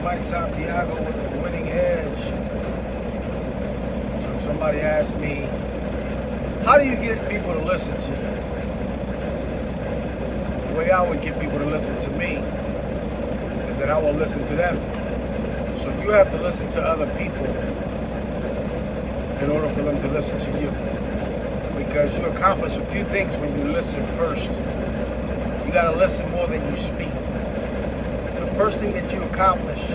Mike Santiago with the Winning Edge. So somebody asked me, how do you get people to listen to you? The way I would get people to listen to me is that I will listen to them. So you have to listen to other people in order for them to listen to you. Because you accomplish a few things when you listen first. You got to listen more than you speak. The first thing that you accomplish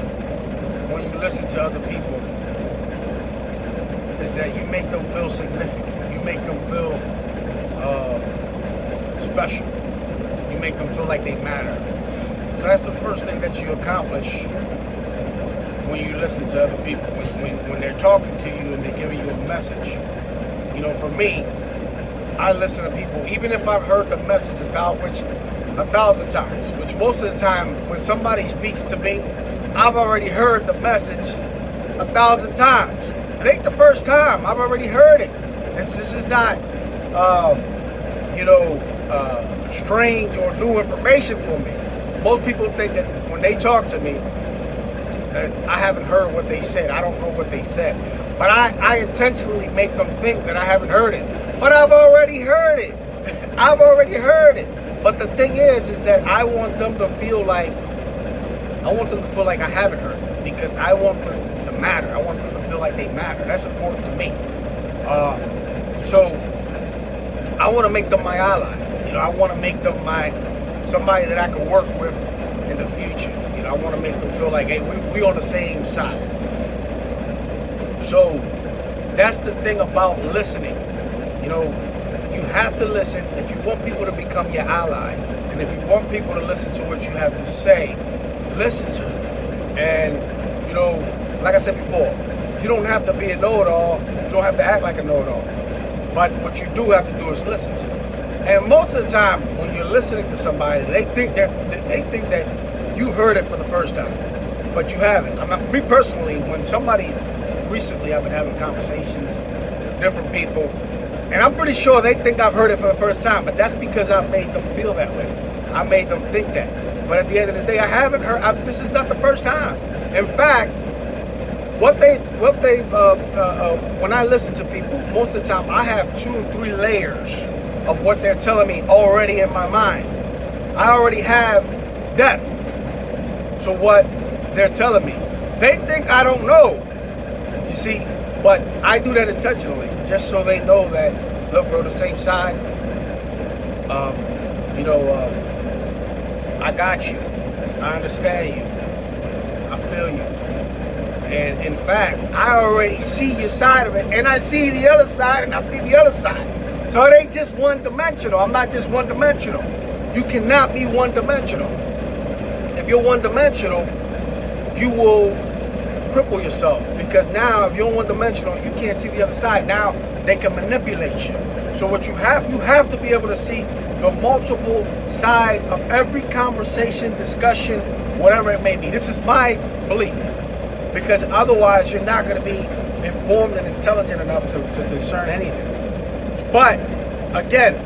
when you listen to other people is that you make them feel significant. You make them feel special. You make them feel like they matter. So that's the first thing that you accomplish when you listen to other people. When they're talking to you and they're giving you a message. You know, for me, I listen to people, even if I've heard the message about which 1,000 times, which most of the time when somebody speaks to me, I've already heard the message 1,000 times. It ain't the first time. I've already heard it. This is not, strange or new information for me. Most people think that when they talk to me, that I haven't heard what they said. I don't know what they said. But I intentionally make them think that I haven't heard it. But I've already heard it. I've already heard it. But the thing is that I want them to feel like I haven't heard it, because I want them to matter. I want them to feel like they matter. That's important to me. So I want to make them my ally. You know, I want to make them somebody that I can work with in the future. You know, I want to make them feel like, hey, we on the same side. So that's the thing about listening. You know, you have to listen if you want people to become your ally, and if you want people to listen to what you have to say, listen to it. And you know, like I said before, you don't have to be a know-it-all. You don't have to act like a know-it-all. But what you do have to do is listen to it. And most of the time, when you're listening to somebody, they think that you heard it for the first time, but you haven't. Me personally, when somebody recently, I've been having conversations with different people, and I'm pretty sure they think I've heard it for the first time, but that's because I've made them feel that way. I made them think that. But at the end of the day, I haven't heard. This is not the first time. In fact, when I listen to people, most of the time I have 2 or 3 layers of what they're telling me already in my mind. I already have depth to what they're telling me. They think I don't know, you see, but I do that intentionally, just so they know that, look, we're on the same side. I got you. I understand you. I feel you. And in fact, I already see your side of it, and I see the other side, and I see the other side. So it ain't just one-dimensional. I'm not just one-dimensional. You cannot be one-dimensional. If you're one-dimensional, you will cripple yourself, because now if you're one-dimensional, you can't see the other side. Now they can manipulate you. So what you have to be able to see the multiple sides of every conversation, discussion, whatever it may be. This is my belief, because otherwise you're not going to be informed and intelligent enough to discern anything. But again,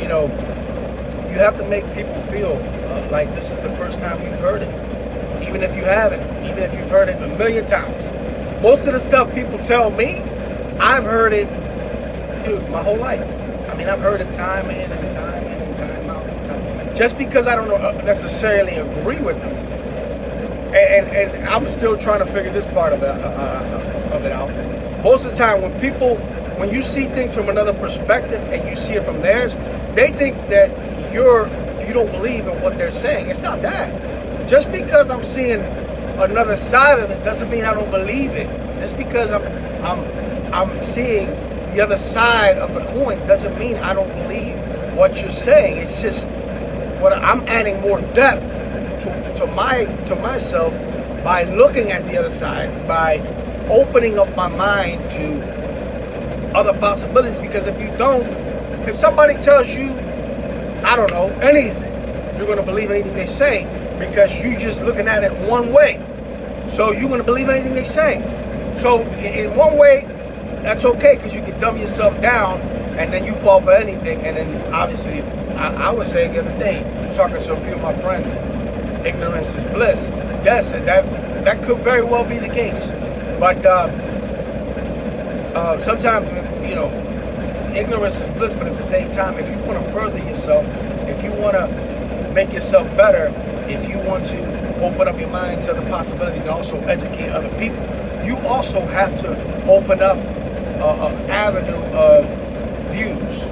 you know, you have to make people feel like this is the first time you've heard it, even if you haven't, even if you've heard it a million times. Most of the stuff people tell me, I've heard it, dude, my whole life. I mean, I've heard it time in and time in and time out and time. Just because I don't necessarily agree with them, and I'm still trying to figure this part of it out. Most of the time, when you see things from another perspective and you see it from theirs, they think that you don't believe in what they're saying. It's not that. Just because I'm seeing another side of it doesn't mean I don't believe it. Just because I'm seeing the other side of the coin doesn't mean I don't believe what you're saying. It's just what I'm adding more depth to myself by looking at the other side, by opening up my mind to other possibilities. Because if somebody tells you, I don't know, anything, you're going to believe anything they say, because you're just looking at it one way. So you're going to believe anything they say. So in one way, that's okay, because you can dumb yourself down and then you fall for anything. And then obviously, I was saying the other day, talking to a few of my friends, ignorance is bliss. Yes, and that could very well be the case. But sometimes, you know, ignorance is bliss, but at the same time, if you want to further yourself, if you want to make yourself better, if you want to open up your mind to the possibilities and also educate other people, you also have to open up an avenue of views.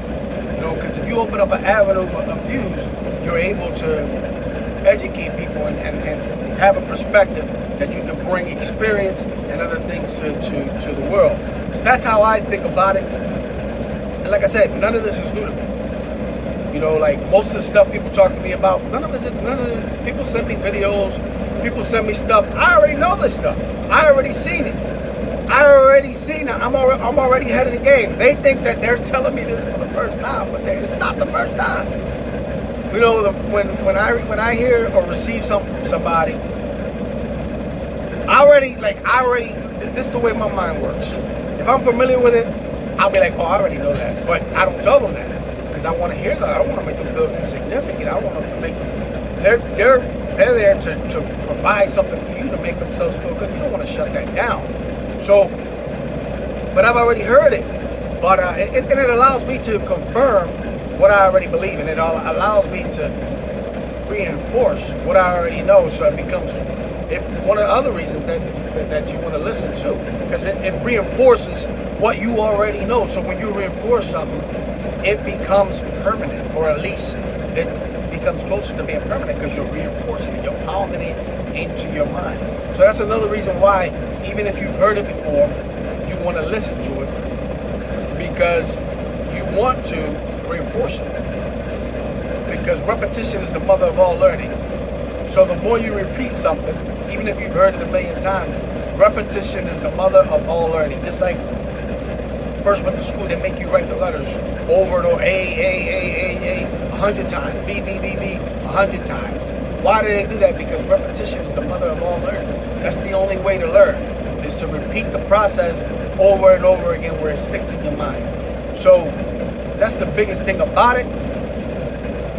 You know, because if you open up an avenue of views, you're able to educate people and have a perspective that you can bring experience and other things to the world. So that's how I think about it. And like I said, none of this is new to me. You know, like most of the stuff people talk to me about, none of this. People send me videos, people send me stuff. I already know this stuff. I already seen it. I'm already ahead of the game. They think that they're telling me this for the first time, but it's not the first time. You know, when I hear or receive something from somebody, this is the way my mind works. If I'm familiar with it, I'll be like, oh, I already know that. But I don't tell them that because I want to hear that. I don't want to make them feel insignificant. I want to make them, they're there to provide something for you to make themselves feel good. You don't want to shut that down. So, but I've already heard it. But and it allows me to confirm what I already believe, and it allows me to reinforce what I already know. So it becomes one of the other reasons that you want to listen to, because it reinforces what you already know. So when you reinforce something, it becomes permanent, or at least it becomes closer to being permanent because you're reinforcing it, you're pounding it into your mind. So that's another reason why, even if you've heard it before, you want to listen to it, because you want to reinforce it. Because repetition is the mother of all learning. So the more you repeat something, even if you've heard it a million times, repetition is the mother of all learning. Just like first went to school, they make you write the letters over and over, A, 100 times, B, 100 times. Why do they do that? Because repetition is the mother of all learning. That's the only way to learn, is to repeat the process over and over again where it sticks in your mind. So that's the biggest thing about it.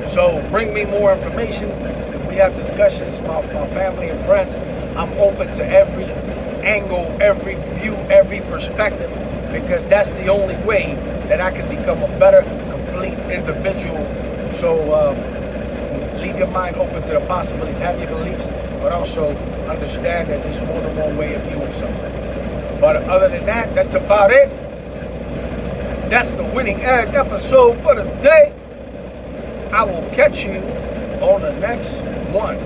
So bring me more information. If we have discussions, my family and friends, I'm open to every angle, every view, every perspective, because that's the only way that I can become a better, complete individual. So leave your mind open to the possibilities, have your beliefs, but also understand that there's more than one way of viewing something. But other than that, that's about it. That's the Winning Edge episode for the day. I will catch you on the next one.